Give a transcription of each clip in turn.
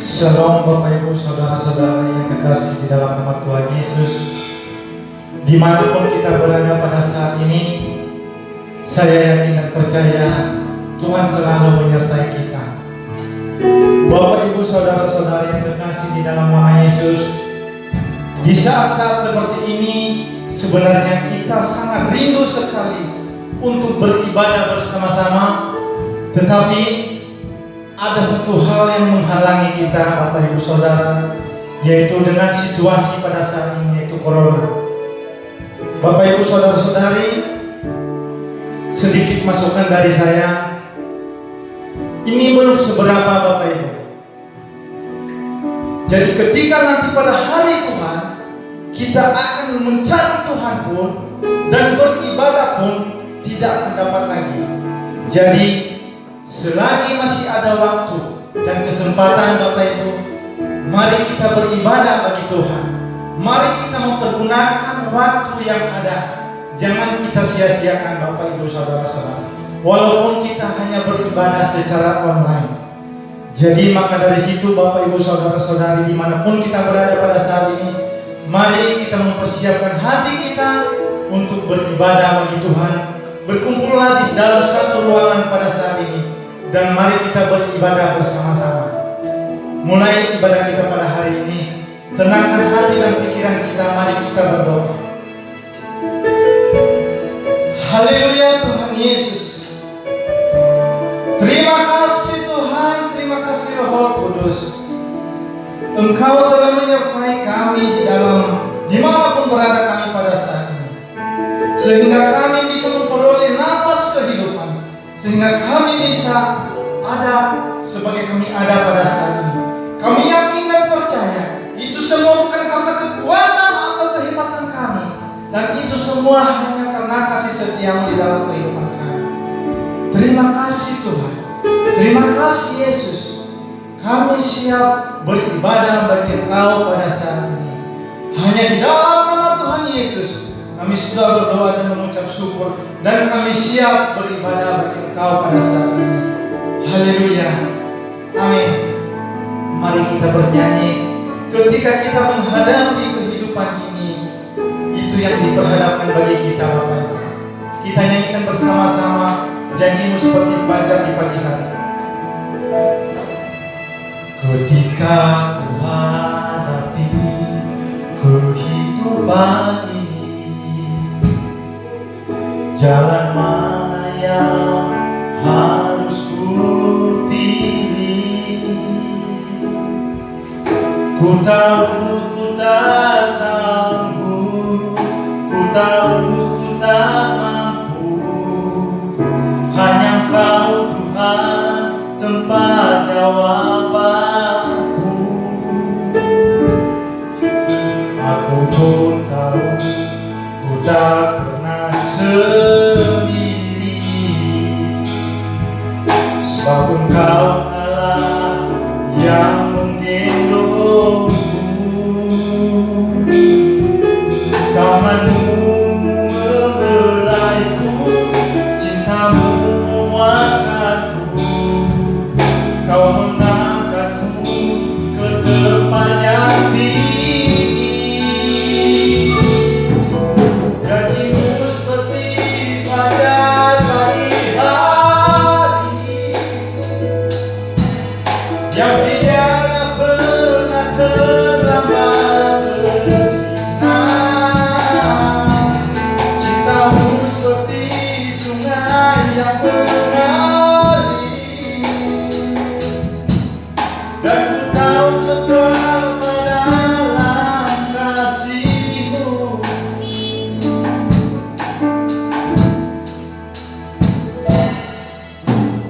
Shalom Bapak Ibu Saudara-saudara yang kekasih di dalam nama Tuhan Yesus. Dimanapun kita berada pada saat ini, saya yakin dan percaya Tuhan selalu menyertai kita. Bapak Ibu Saudara-saudara yang kekasih di dalam nama Yesus, di saat-saat seperti ini sebenarnya kita sangat rindu sekali untuk beribadah bersama-sama, tetapi ada satu hal yang menghalangi kita, Bapak Ibu Saudara, yaitu dengan situasi pada saat ini, yaitu Corona. Bapak Ibu Saudara-saudari, sedikit masukan dari saya. Ini belum seberapa, Bapak Ibu. Jadi ketika nanti pada hari Tuhan, kita akan mencari Tuhan pun dan beribadah pun tidak akan dapat lagi. Jadi selagi masih ada waktu dan kesempatan, Bapak Ibu, mari kita beribadah bagi Tuhan. Mari kita mempergunakan waktu yang ada. Jangan kita sia-siakan, Bapak Ibu Saudara-saudara, walaupun kita hanya beribadah secara online. Jadi maka dari situ, Bapak Ibu Saudara-saudari, dimanapun kita berada pada saat ini, mari kita mempersiapkan hati kita untuk beribadah bagi Tuhan. Berkumpullah di dalam satu ruangan pada saat ini, dan mari kita beribadah bersama-sama. Mulai ibadah kita pada hari ini, tenangkan hati dan pikiran kita, mari kita berdoa. Haleluya Tuhan Yesus. Terima kasih Tuhan, terima kasih Roh Kudus. Engkau telah menyertai kami di dalam dimanapun berada kami pada saat ini, sehingga kami bisa memperoleh nafas kehidupan, sehingga kami bisa ada sebagai kami ada pada saat ini. Kami yakin dan percaya itu semua bukan karena kekuatan atau kehebatan kami, dan itu semua hanya karena kasih setiamu di dalam kehidupan kami. Terima kasih Tuhan, terima kasih Yesus. Kami siap beribadah bagi Engkau pada saat ini. Hanya di dalam nama Tuhan Yesus kami sudah berdoa dan mengucap syukur, dan kami siap beribadah bagi Engkau pada saat ini. Haleluya. Amin. Mari kita bernyanyi. Ketika kita menghadapi kehidupan ini, itu yang diperhadapkan bagi kita, Bapak Ibu. Kita nyanyikan bersama-sama janjimu seperti fajar di pagi hari. Ketika ku hadapi kehidupan ini, jalan mana yang harus ku pilih? Ku tahu ku tak sanggup, ku tahu ku tak mampu. Hanya Engkau Tuhan tempat jawabanku. Aku pun tahu ku tak pernah sendiri, sebab Engkau Allah yang menggendongku. Tanganmu membelaiku, cintamu memuaskanku. Kau mengangkatku ke tempat yang tinggi. Janjimu seperti fajar pagi hari, yang tiada pernah terlambat bersinar. Cintamu seperti sungai yang mengalir, dan ku tahu betapa dalam kasih-Mu.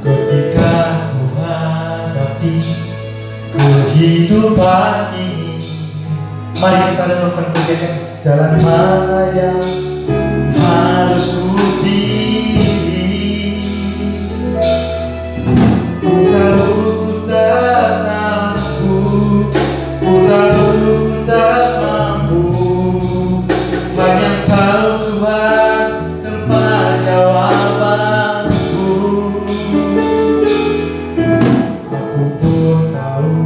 Ketika ku hadapi kehidupan ini, mari kita renungkan kejadian jalan mana yang harus ku pilih. Ku tahu ku tak sanggup, ku tahu ku tak mampu. Hanya Engkau Tuhan tempat jawabanku. Aku pun tahu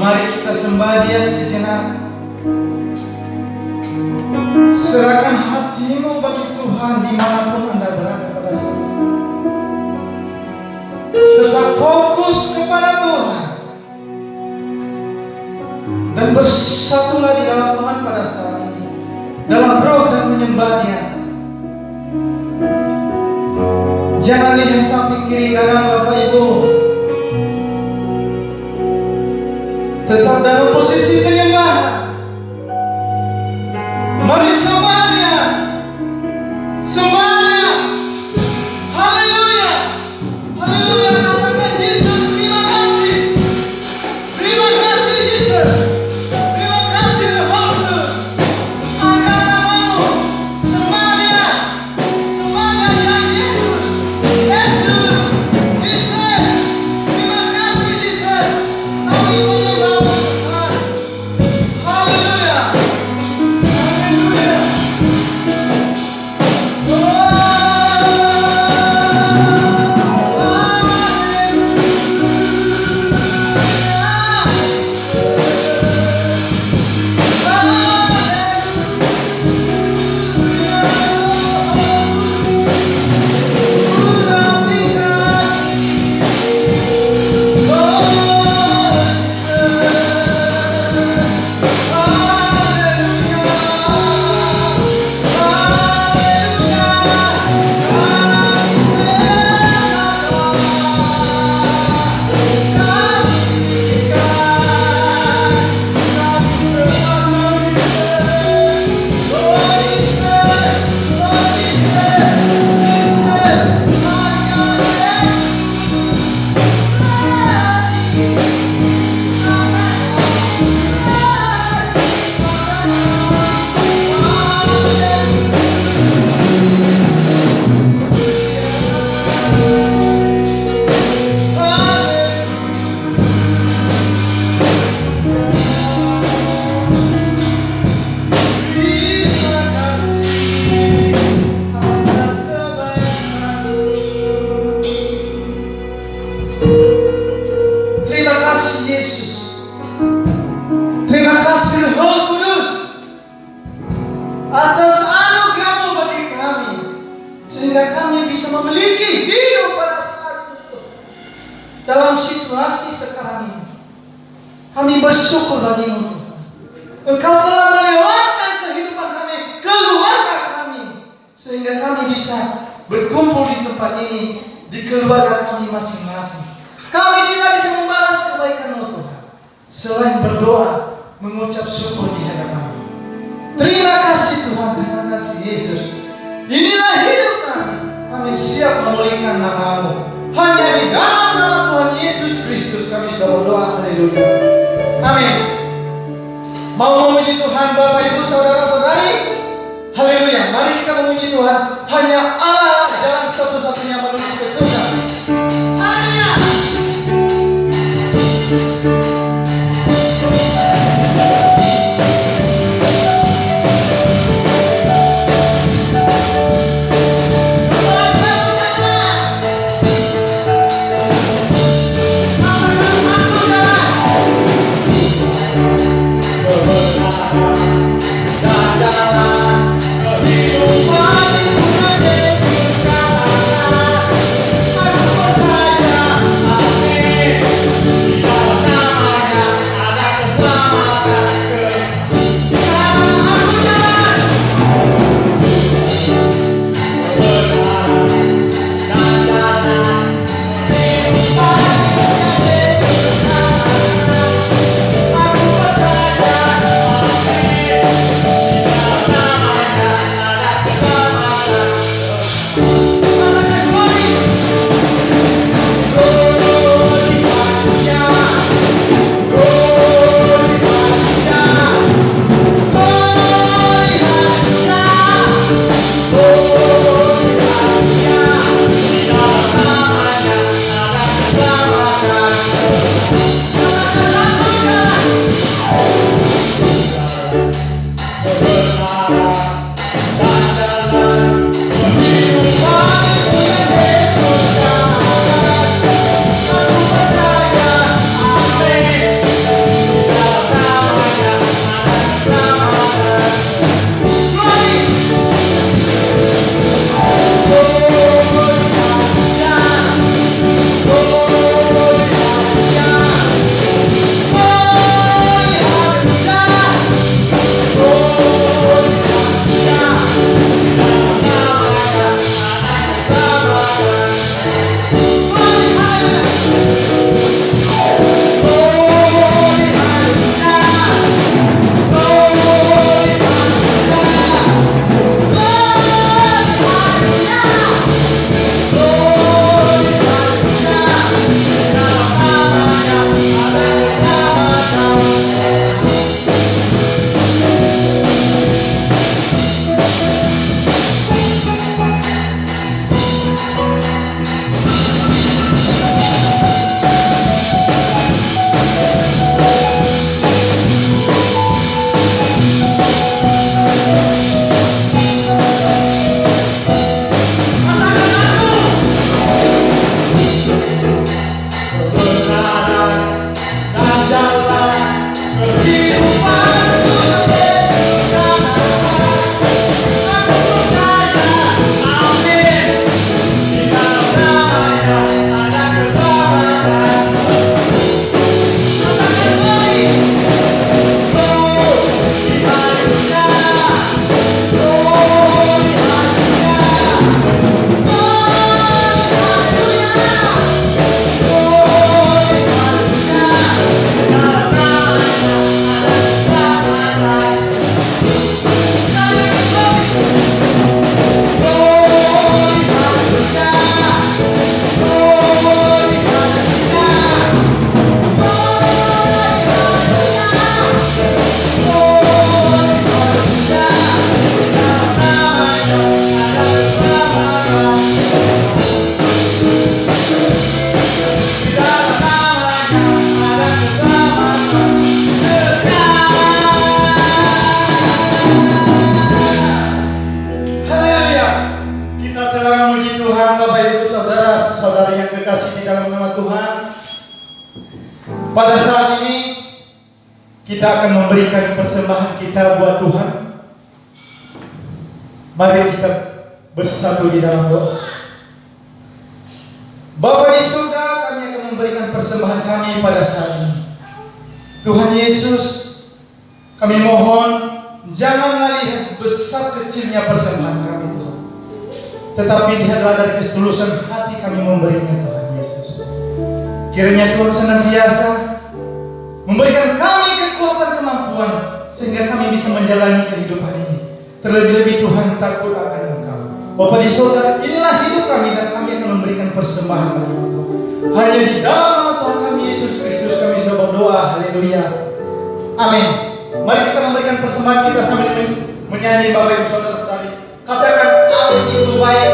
Mari kita sembah Dia sejenak. Serahkan hatimu bagi Tuhan dimanapun Anda berada pada saat ini. Tetap fokus kepada Tuhan dan bersatulah di dalam Tuhan pada saat ini, dalam roh dan menyembah Dia. Jangan lihat samping kiri kanan Bapak Ibu. Tetap dalam posisi penyembahan. Mari sembah Dia. Sembah Dia. Haleluya. Haleluya. Katakan Yesus, terima kasih. Terima kasih Yesus. Terima kasih Roh Kudus. Angkat namamu. Sembah Dia. Sembah Dia ya Yesus. Yesus. Yesus. Terima kasih Yesus. Kami menyembahmu Tuhan. Haleluya. Haleluya. Terima kasih Yesus. Terima kasih Roh Kudus atas anugerah-Mu bagi kami, sehingga kami bisa memiliki hidup pada saat itu. Dalam situasi sekarang ini, kami bersyukur bagimu Tuhan. Engkau telah melewatkan kehidupan kami, keluarga kami, sehingga kami bisa berkumpul di tempat ini, di keluarga kami masing-masing. Kami tidak bisa membalas kebaikan-Mu Tuhan selain berdoa, mengucap syukur di hadapan-Mu. Terima kasih Tuhan, terima kasih Yesus. Inilah hidup kami. Kami siap memulihkan nama-Mu. Hanya di dalam nama Tuhan Yesus Kristus kami sudah berdoa. Haleluya. Amin. Mau memuji Tuhan Bapak Ibu Saudara-saudari? Haleluya. Mari kita memuji Tuhan. Hanya Allah jalan satu-satunya menuju ke surga. Haleluya. Tuhan, pada saat ini kita akan memberikan persembahan kita buat Tuhan. Mari kita bersatu di dalam doa. Bapa di surga, kami akan memberikan persembahan kami pada saat ini. Tuhan Yesus, kami mohon janganlah lihat besar kecilnya persembahan kami Tuhan, tetapi lihatlah dari ketulusan hati kami memberinya Tuhan Yesus. Kiranya Tuhan senantiasa memberikan kami kekuatan kemampuan sehingga kami bisa menjalani kehidupan ini. Terlebih-lebih Tuhan takut akan Engkau. Bapa di surga, inilah hidup kami dan kami akan memberikan persembahan bagi Engkau. Hanya di dalam nama Tuhan kami Yesus Kristus kami sudah berdoa. Haleluya. Amin. Mari kita memberikan persembahan kita sambil menyanyi Bapak Ibu Saudara-saudari. Katakan Allah itu baik.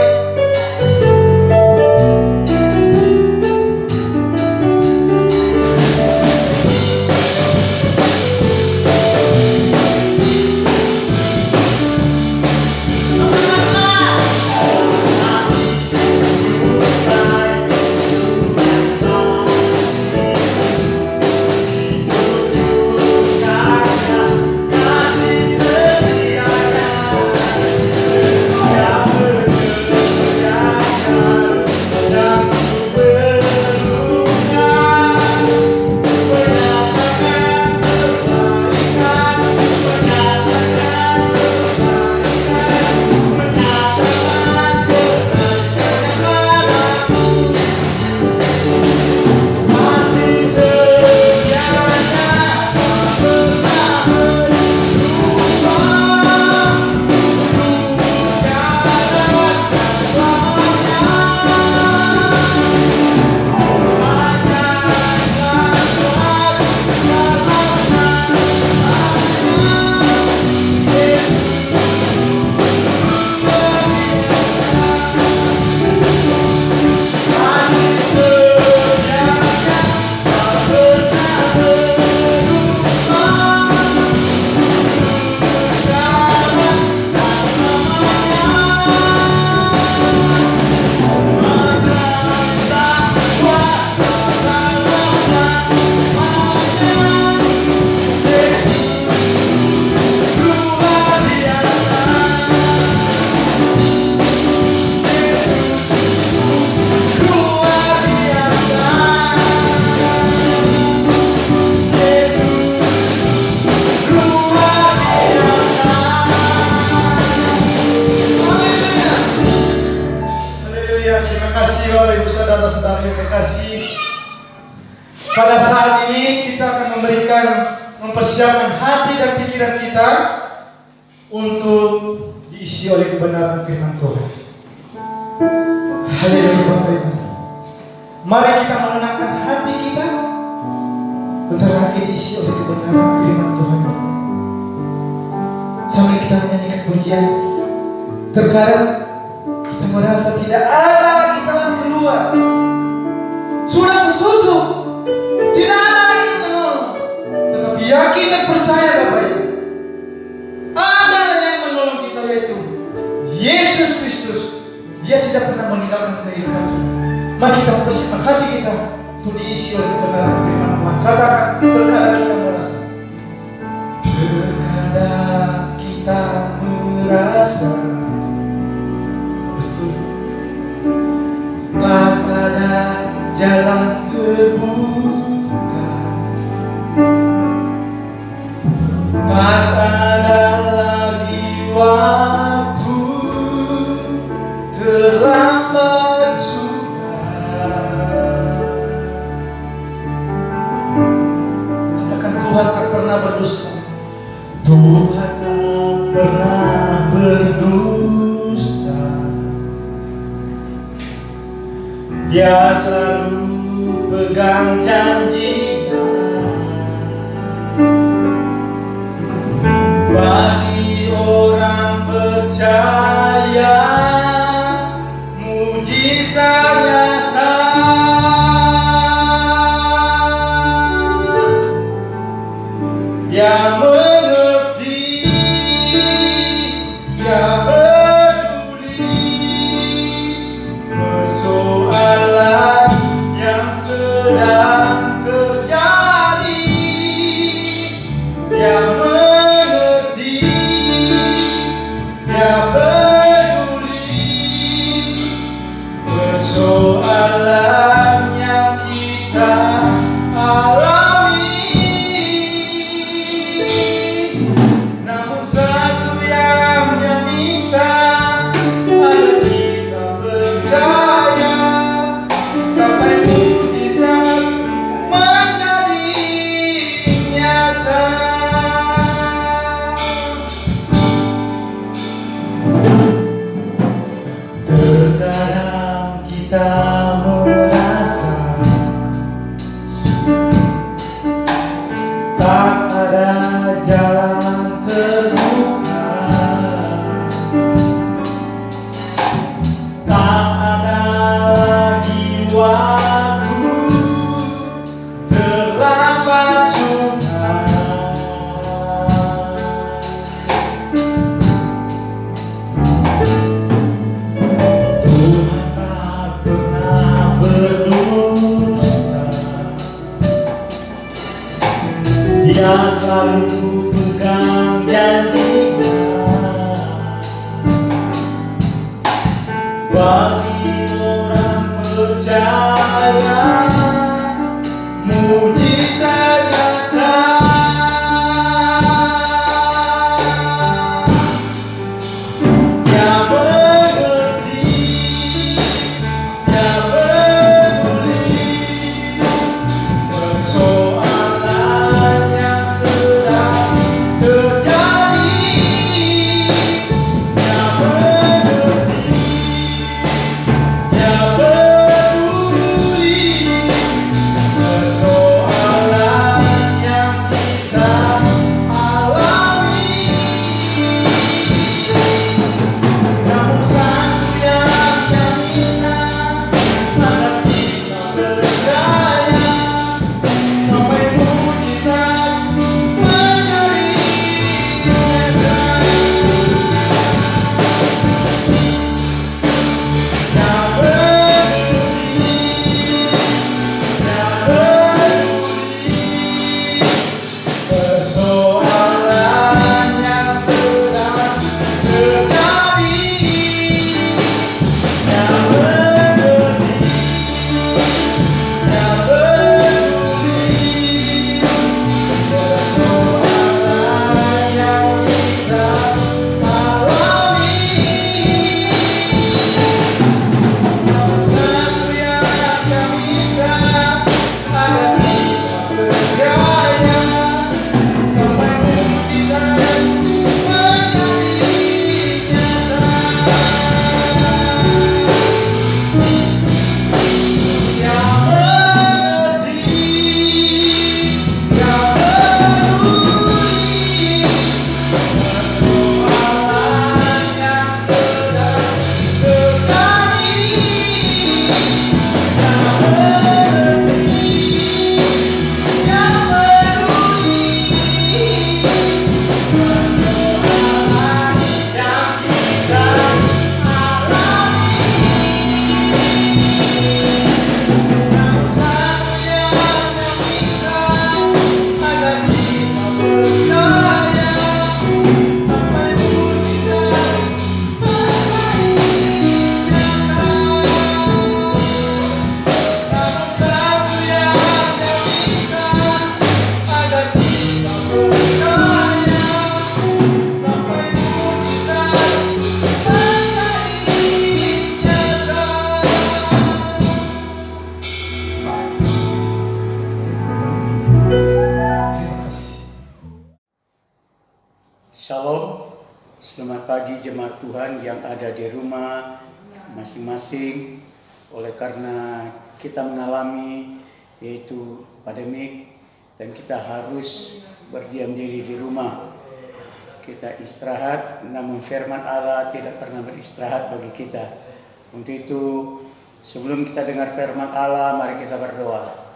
Pada saat ini kita akan mempersiapkan hati dan pikiran kita untuk diisi oleh kebenaran firman Tuhan. Haleluya Bapak Ibu. Mari kita menenangkan hati kita, bentar lagi diisi oleh kebenaran firman Tuhan. Sambil kita menyanyikan pujian, terkadang kita merasa tidak ada lagi jalan keluar, sudah tertutup, tidak ada lagi penolong. Tetapi yakin dan percaya Bapak Ibu, ada yang menolong kita, yaitu Yesus Kristus. Dia tidak pernah meninggalkan kehidupan kita. Mari kita mempersiapkan hati kita untuk diisi oleh kebenaran firman Tuhan. Katakan, terkadang kita merasa, betul, tak ada jalan terbuka, tak ada lagi waktu, terlambat sudah. Katakan, Tuhan tak pernah berdusta. Tuhan tak pernah berdusta. Dia selalu pegang janjinya. Bagi orang percaya, mujizat nyata. Dia mengerti, dia peduli persoalan yang Dia mengerti, dia peduli persoalan yang kita alami. Namun satu yang dia minta agar kita percaya sampai mujizat menjadi nyata. Terkadang kita merasa tak ada jalan terbuka, tak ada lagi waktu, terlambat sudah. Tuhan tak pernah berdusta, Dia selalu pegang janjinya. Bagi orang percaya, mujizat nyata. Dia mengerti, dia peduli persoalan yang sedang terjadi. Dia mengerti, dia peduli persoalan yang kita alami. Namun satu yang dia minta agar kita percaya sampai mujizat menjadi nyata. Dia peduli, dia peduli persoalan yang sedang terjadi. Dia mengerti, dia peduli persoalan yang kita alami. Namun satu yang dia minta agar kita percaya sampai mujizat menjadi nyata. Dia mengerti, dia peduli persoalan yang sedang terjadi. Dia mengerti, dia peduli persoalan yang kita alami. Namun satu yang dia minta agar kita percaya sampai mujizat menjadi nyata. Namun satu yang dia minta agar kita percaya sampai mujizat menjadi nyata. Terima kasih. Shalom, selamat pagi jemaat Tuhan yang ada di rumah masing-masing. Oleh karena kita mengalami yaitu pandemik dan kita harus berdiam diri di rumah, kita istirahat, namun firman Allah tidak pernah beristirahat bagi kita. Untuk itu, sebelum kita dengar firman Allah, mari kita berdoa.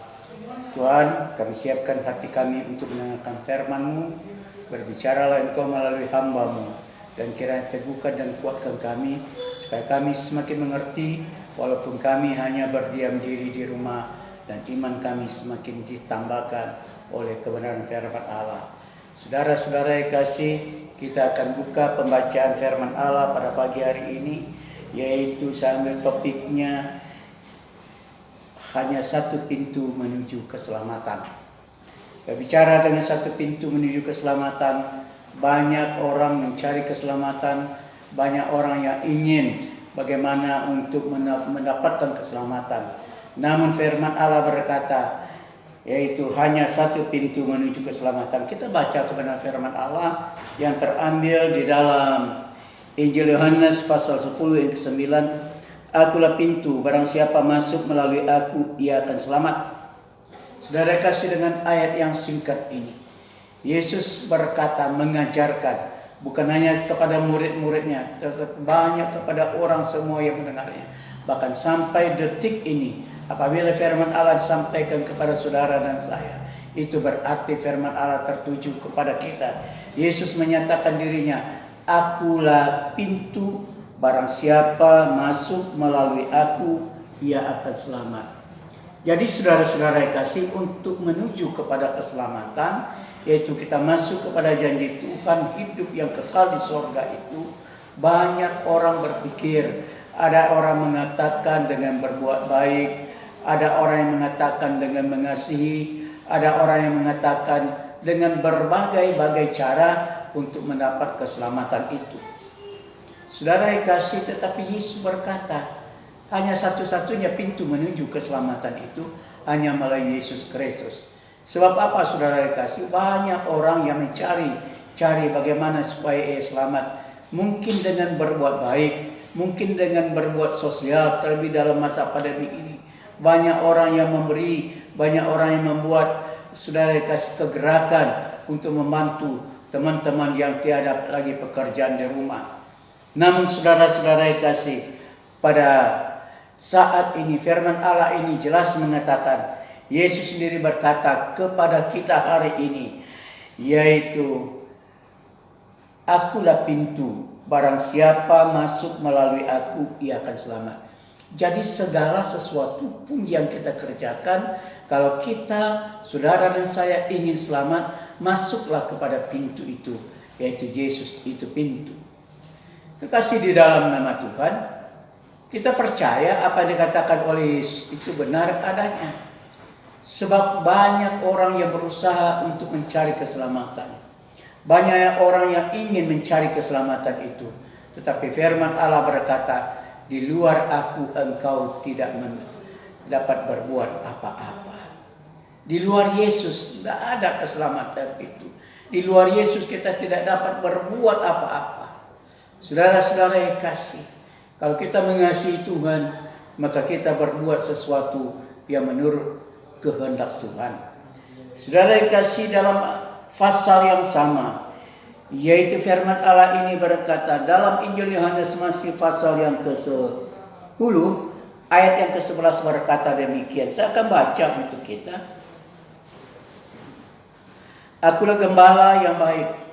Tuhan, kami siapkan hati kami untuk mendengarkan firman-Mu. Berbicaralah Engkau melalui hamba-Mu, dan kiranya teguhkan dan kuatkan kami, supaya kami semakin mengerti, walaupun kami hanya berdiam diri di rumah, dan iman kami semakin ditambahkan oleh kebenaran firman Allah. Saudara-saudara yang kasih, kita akan buka pembacaan firman Allah pada pagi hari ini, yaitu sambil topiknya hanya satu pintu menuju keselamatan. Berbicara dengan satu pintu menuju keselamatan, banyak orang mencari keselamatan, banyak orang yang ingin bagaimana untuk mendapatkan keselamatan. Namun firman Allah berkata, yaitu hanya satu pintu menuju keselamatan. Kita baca kebenaran firman Allah yang terambil di dalam Injil Yohanes pasal 10 ayat ke-9. Akulah pintu, barang siapa masuk melalui aku, ia akan selamat. Saudara kasih, dengan ayat yang singkat ini, Yesus berkata, mengajarkan, bukan hanya kepada murid-muridnya, tetapi banyak kepada orang semua yang mendengarnya. Bahkan sampai detik ini, apabila firman Allah disampaikan kepada saudara dan saya, itu berarti firman Allah tertuju kepada kita. Yesus menyatakan dirinya, akulah pintu, barang siapa masuk melalui aku, ia akan selamat. Jadi saudara-saudara yang kasih, untuk menuju kepada keselamatan, yaitu kita masuk kepada janji Tuhan, hidup yang kekal di sorga itu, banyak orang berpikir, ada orang mengatakan dengan berbuat baik, ada orang yang mengatakan dengan mengasihi, ada orang yang mengatakan dengan berbagai-bagai cara untuk mendapat keselamatan itu. Saudara yang kasih, tetapi Yesus berkata, hanya satu-satunya pintu menuju keselamatan itu hanya melalui Yesus Kristus. Sebab apa saudara yang kasih? Banyak orang yang mencari bagaimana supaya ia selamat. Mungkin dengan berbuat baik, mungkin dengan berbuat sosial, terlebih dalam masa pandemi ini. Banyak orang yang memberi, banyak orang yang membuat saudara yang kasih kegerakan untuk membantu teman-teman yang tiada lagi pekerjaan di rumah. Namun saudara-saudara yang kasih, pada saat ini firman Allah ini jelas mengatakan, Yesus sendiri berkata kepada kita hari ini, yaitu akulah pintu, barang siapa masuk melalui aku, ia akan selamat. Jadi segala sesuatu pun yang kita kerjakan, kalau kita, saudara dan saya ingin selamat, masuklah kepada pintu itu, yaitu Yesus itu pintu. Kekasih di dalam nama Tuhan, kita percaya apa yang dikatakan oleh Yesus itu benar adanya. Sebab banyak orang yang berusaha untuk mencari keselamatan. Banyak orang yang ingin mencari keselamatan itu. Tetapi firman Allah berkata, di luar aku engkau tidak dapat berbuat apa-apa. Di luar Yesus tidak ada keselamatan itu. Di luar Yesus kita tidak dapat berbuat apa-apa. Saudara-saudara yang kasih, kalau kita mengasihi Tuhan, maka kita berbuat sesuatu yang menurut kehendak Tuhan. Saudara yang kasih, dalam pasal yang sama, yaitu firman Allah ini berkata dalam Injil Yohanes masih pasal yang ke-10, ayat yang ke-11 berkata demikian. Saya akan baca untuk kita. Akulah gembala yang baik.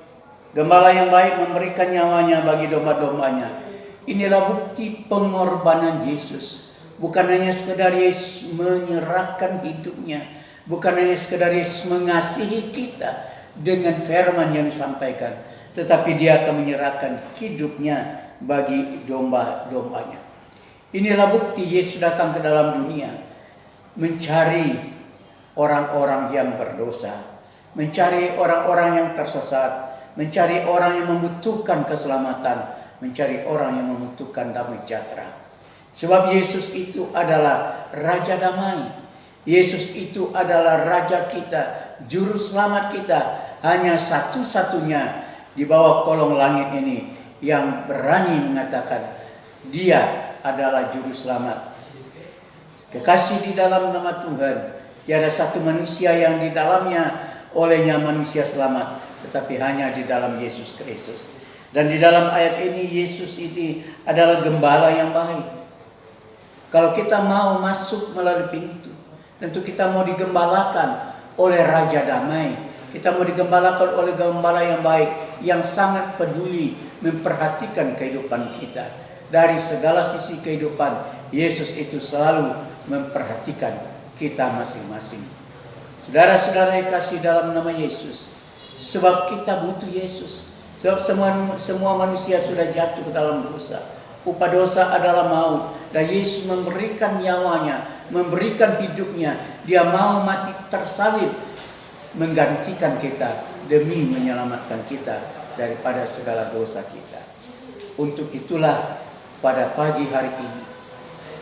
Gembala yang baik memberikan nyawanya bagi domba-dombanya. Inilah bukti pengorbanan Yesus. Bukan hanya sekedar Yesus menyerahkan hidupnya, bukan hanya sekedar Yesus mengasihi kita dengan firman yang disampaikan, tetapi dia akan menyerahkan hidupnya bagi domba-dombanya. Inilah bukti Yesus datang ke dalam dunia, mencari orang-orang yang berdosa, mencari orang-orang yang tersesat, mencari orang yang membutuhkan keselamatan, mencari orang yang membutuhkan damai sejahtera. Sebab Yesus itu adalah Raja Damai. Yesus itu adalah Raja kita, Juru Selamat kita. Hanya satu-satunya di bawah kolong langit ini yang berani mengatakan dia adalah Juru Selamat. Kekasih di dalam nama Tuhan, tiada satu manusia yang di dalamnya olehnya manusia selamat, tetapi hanya di dalam Yesus Kristus. Dan di dalam ayat ini Yesus ini adalah gembala yang baik. Kalau kita mau masuk melalui pintu, tentu kita mau digembalakan oleh Raja Damai. Kita mau digembalakan oleh gembala yang baik, yang sangat peduli memperhatikan kehidupan kita. Dari segala sisi kehidupan, Yesus itu selalu memperhatikan kita masing-masing. Saudara-saudara yang kasih dalam nama Yesus, Sebab kita butuh Yesus. Sebab semua manusia sudah jatuh ke dalam dosa. Upah dosa adalah maut. Dan Yesus memberikan nyawanya, memberikan hidupnya. Dia mau mati tersalib, menggantikan kita demi menyelamatkan kita daripada segala dosa kita. Untuk itulah pada pagi hari ini,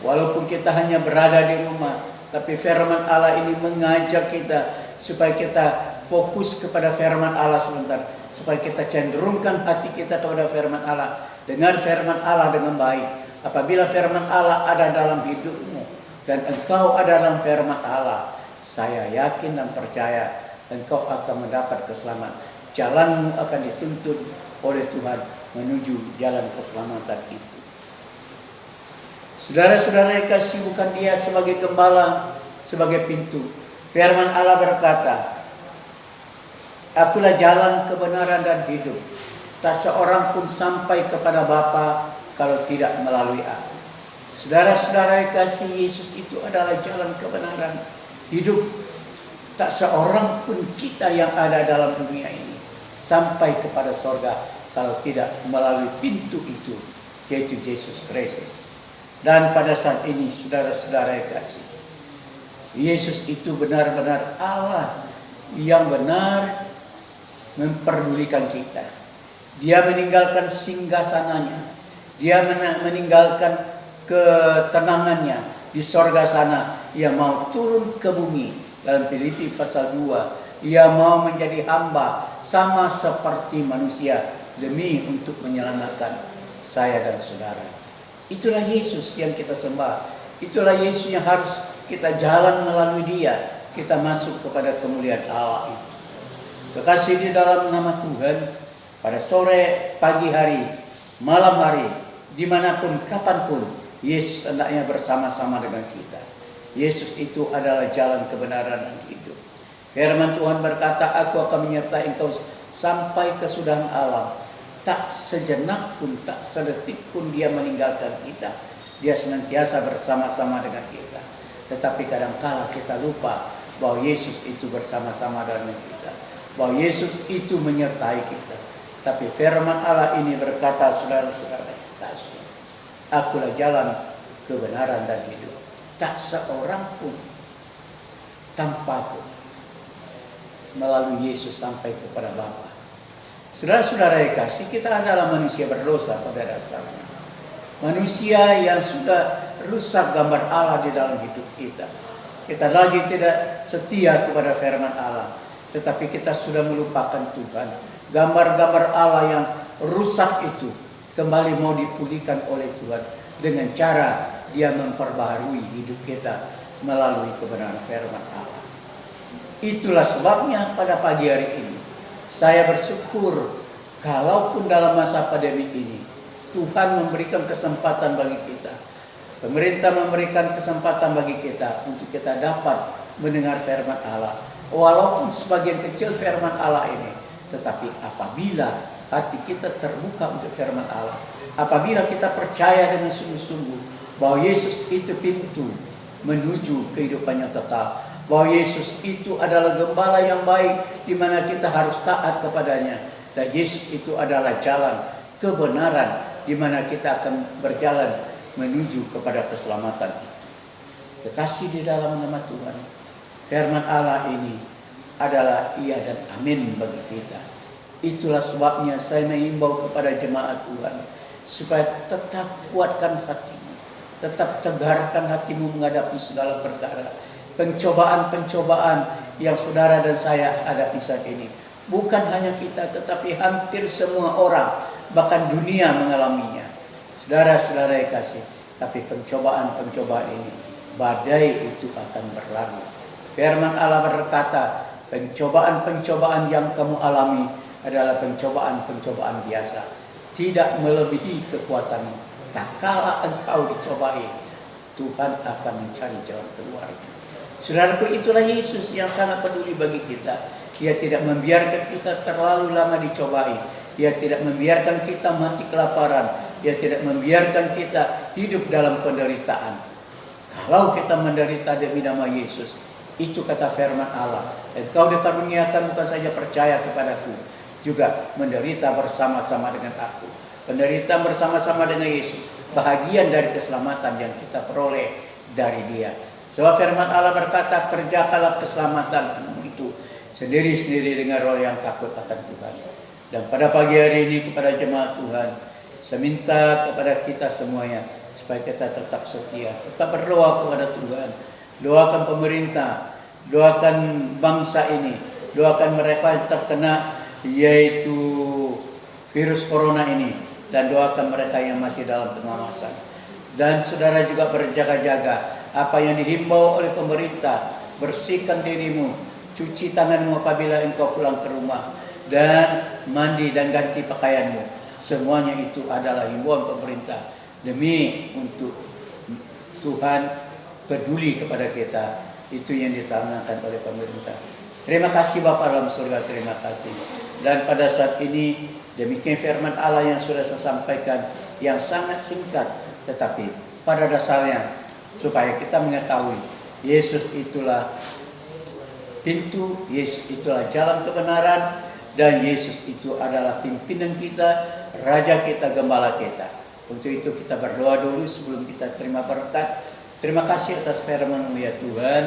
walaupun kita hanya berada di rumah, tapi firman Allah ini mengajak kita supaya kita fokus kepada firman Allah sebentar, supaya kita cenderungkan hati kita kepada firman Allah. Dengar firman Allah dengan baik. Apabila firman Allah ada dalam hidupmu dan engkau ada dalam firman Allah, saya yakin dan percaya engkau akan mendapat keselamatan. Jalanmu akan dituntun oleh Tuhan menuju jalan keselamatan itu. Saudara-saudara yang kasih, bukan Dia sebagai gembala, sebagai pintu. Firman Allah berkata, Akulah jalan, kebenaran dan hidup. Tak seorang pun sampai kepada Bapa kalau tidak melalui Aku. Saudara-saudara yang kasih, Yesus itu adalah jalan kebenaran, hidup. Tak seorang pun kita yang ada dalam dunia ini sampai kepada sorga kalau tidak melalui pintu itu, yaitu Yesus Kristus. Dan pada saat ini, saudara-saudara yang kasih, Yesus itu benar-benar Allah yang benar memperdulikan kita. Dia meninggalkan singgasananya, Dia meninggalkan ketenangannya di sorga sana. Ia mau turun ke bumi. Dalam Filipi pasal 2, Ia mau menjadi hamba sama seperti manusia demi untuk menyelamatkan saya dan saudara. Itulah Yesus yang kita sembah. Itulah Yesus yang harus kita jalan melalui Dia. Kita masuk kepada kemuliaan Allah itu. Kekasih di dalam nama Tuhan, pada sore, pagi hari, malam hari, dimanapun, kapanpun, Yesus hendaknya bersama-sama dengan kita. Yesus itu adalah jalan kebenaran dan hidup. Firman Tuhan berkata, Aku akan menyertai engkau sampai kesudahan alam. Tak sejenak pun, tak sedetik pun Dia meninggalkan kita. Dia senantiasa bersama-sama dengan kita. Tetapi kadangkala kita lupa bahwa Yesus itu bersama-sama dengan kita, bahwa Yesus itu menyertai kita. Tapi firman Allah ini berkata, saudara-saudara kasih, Akulah jalan, kebenaran dan hidup. Tak seorang pun tanpa Aku melalui Yesus sampai kepada Bapa. Saudara-saudara yang kasih, kita adalah manusia berdosa pada dasarnya. Manusia yang sudah rusak gambar Allah di dalam hidup kita. Kita lagi tidak setia kepada firman Allah, tetapi kita sudah melupakan Tuhan. Gambar-gambar Allah yang rusak itu kembali mau dipulihkan oleh Tuhan dengan cara Dia memperbaharui hidup kita melalui kebenaran firman Allah. Itulah sebabnya pada pagi hari ini saya bersyukur, kalaupun dalam masa pandemi ini Tuhan memberikan kesempatan bagi kita, pemerintah memberikan kesempatan bagi kita untuk kita dapat mendengar firman Allah. Walaupun sebagian kecil firman Allah ini, tetapi apabila hati kita terbuka untuk firman Allah, apabila kita percaya dengan sungguh-sungguh bahwa Yesus itu pintu menuju kehidupan yang kekal, bahwa Yesus itu adalah gembala yang baik di mana kita harus taat kepadanya, dan Yesus itu adalah jalan kebenaran di mana kita akan berjalan menuju kepada keselamatan itu. Kekasih di dalam nama Tuhan, firman Allah ini adalah iya dan amin bagi kita. Itulah sebabnya saya mengimbau kepada jemaat Tuhan supaya tetap kuatkan hatimu, tetap tegarkan hatimu menghadapi segala perkara. Pencobaan-pencobaan yang saudara dan saya hadapi saat ini, bukan hanya kita, tetapi hampir semua orang, bahkan dunia mengalaminya. Saudara-saudara yang kasih, tapi pencobaan-pencobaan ini, badai itu akan berlalu. Firman Allah berkata, pencobaan-pencobaan yang kamu alami adalah pencobaan-pencobaan biasa, tidak melebihi kekuatanmu. Tak kala engkau dicobai, Tuhan akan mencari jalan keluarnya. Saudaraku, itulah Yesus yang sangat peduli bagi kita. Dia tidak membiarkan kita terlalu lama dicobai. Dia tidak membiarkan kita mati kelaparan. Dia tidak membiarkan kita hidup dalam penderitaan. Kalau kita menderita demi nama Yesus, itu kata firman Allah, Engkau dikaruniakan bukan saja percaya kepadaku, juga menderita bersama-sama dengan aku. Menderita bersama-sama dengan Yesus, bahagian dari keselamatan yang kita peroleh dari Dia. Sebab firman Allah berkata, kerjakanlah keselamatan itu sendiri-sendiri dengan roh yang takut akan Tuhan. Dan pada pagi hari ini kepada jemaat Tuhan, saya minta kepada kita semuanya supaya kita tetap setia, tetap berdoa kepada Tuhan. Doakan pemerintah, doakan bangsa ini, doakan mereka yang terkena yaitu virus corona ini, dan doakan mereka yang masih dalam pengawasan. Dan saudara juga berjaga-jaga apa yang dihimbau oleh pemerintah. Bersihkan dirimu, cuci tanganmu apabila engkau pulang ke rumah, dan mandi dan ganti pakaianmu. Semuanya itu adalah himbauan pemerintah demi untuk Tuhan peduli kepada kita. Itu yang disarankan oleh pemerintah. Terima kasih Bapa dalam surga, terima kasih. Dan pada saat ini demikian firman Allah yang sudah saya sampaikan, yang sangat singkat, tetapi pada dasarnya supaya kita mengetahui Yesus itulah pintu, Yesus itulah jalan kebenaran, dan Yesus itu adalah pimpinan kita, Raja kita, Gembala kita. Untuk itu kita berdoa dulu sebelum kita terima berkat. Terima kasih atas firman-Mu ya Tuhan,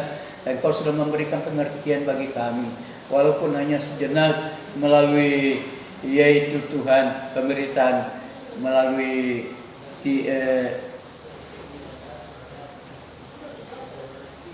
dan Kau sudah memberikan pengertian bagi kami, walaupun hanya sejenak melalui yaitu Tuhan pemberitaan melalui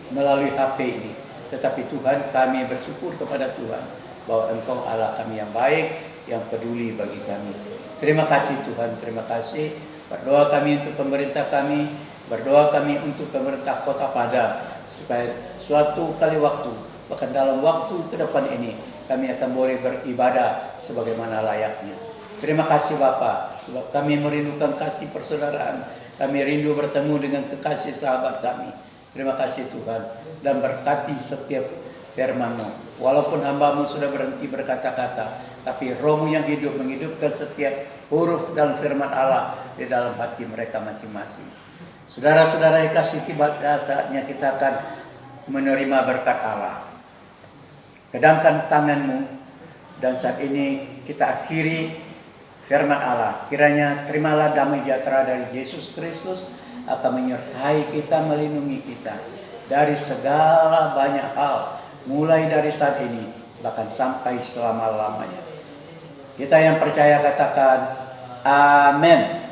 melalui HP ini. Tetapi Tuhan, kami bersyukur kepada Tuhan bahwa Engkau Allah kami yang baik, yang peduli bagi kami. Terima kasih Tuhan, terima kasih. Berdoa kami untuk pemerintah kami, berdoa kami untuk pemerintah Kota Padang, supaya suatu kali waktu, bahkan dalam waktu ke depan ini, kami akan boleh beribadah sebagaimana layaknya. Terima kasih Bapa, sebab kami merindukan kasih persaudaraan, kami rindu bertemu dengan kekasih sahabat kami. Terima kasih Tuhan, dan berkati setiap firman-Mu. Walaupun hamba-Mu sudah berhenti berkata-kata, tapi Roh-Mu yang hidup menghidupkan setiap huruf dalam firman Allah di dalam hati mereka masing-masing. Saudara-saudara yang kasih, tiba saatnya kita akan menerima berkat Allah. Kedangkan tangan-Mu, dan saat ini kita akhiri firman Allah. Kiranya terimalah damai sejahtera dari Yesus Kristus akan menyertai kita, melindungi kita dari segala banyak hal, mulai dari saat ini bahkan sampai selama-lamanya. Kita yang percaya katakan amin.